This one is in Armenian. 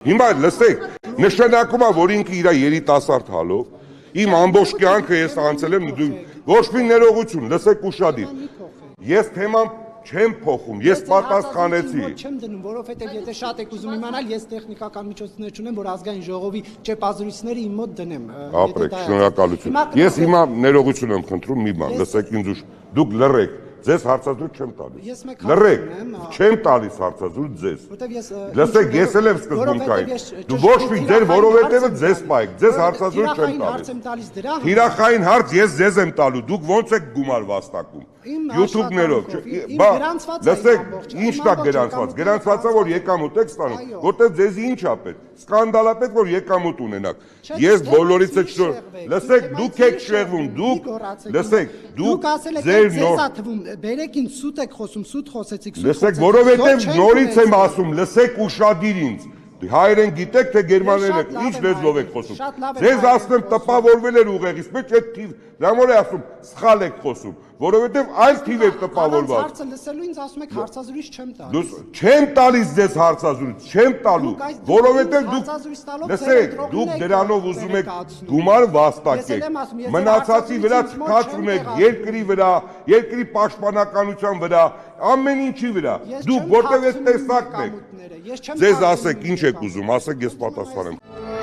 Հիմա լսեք, նշանակում է, որ ինքը իր երիտասարդ հալով իմ ամբողջ կյանքը ես անցել եմ ոչ մի ներողություն, լսեք ուշադիր։ Ես թեման չեմ փոխում, ես պատասխանեցի։ Չեմ դնում, որովհետև եթե շատ եք ուզում իմանալ, ես տեխնիկական միջոցներ չունեմ, որ ազգային ժողովի չեպազրույցները իմ մոտ դնեմ։ Ապրեք, շնորհակալություն։ Ես հիմա ներողություն եմ խնդրում մի բան, լսեք ինձ ուշ, դուք լռեք, ձեզ հարցազրույց չեմ տալիս։ Լռեք, չեմ տալիս հարցազրույց ձեզ։ Լսեք, ես էլ եմ սկզբում կային։ Դու ոչ մի ձեր որովհետև ձեզ պայք, ձեզ հարցազրույց չեմ տալիս։ Թիրախային հարց ես ձեզ եմ տալու, դուք ոնց եք գումար վաստակում։ YouTube-ներով, լսեք, ի՞նչն է գրանցված։ Գրանցված է, որ եկամուտ եք ստանում, որտեղ ձեզ ի՞նչ է պետք։ Սկանդալապետ, որ եկամուտ ունենաք։ Ես բոլորից եմ շնորհ։ Լսեք, դուք եք շեղվում, դուք, լսեք, դուք ձեր նոր բերեք ինձ սուտ եք խոսում, սուտ խոսեցիք, սուտ լսեք, որովհետև նորից եմ ասում, լսեք ուշադիր ինձ։ Հայերեն գիտեք, թե գերմաներեն եք, ինչ լեզվով եք խոսում։ Ձեզ ասում տպավորվել էր ուղեղից, մեջ այդ թիվ, դրամոր է ասում, սխալ եք խոսում, որովհետև այլ թիվ եք տպավորված։ Հարցը լսելու ինձ ասում եք հարցազրույց չեմ տալիս։ Չեմ տալիս ձեզ հարցազրույց, չեմ տալու, որովհետև դուք, լսեք, դուք դրանով ուզում եք գումար վաստակեք, մնացածի վրա թքած ունեք երկրի վրա, երկրի պաշտպանականության վրա, ամեն ինչի վրա, դուք որտեղ ես տեսակն եք, ձեզ ասեք ինչ եք ուզում, ասեք ես պատասխանեմ։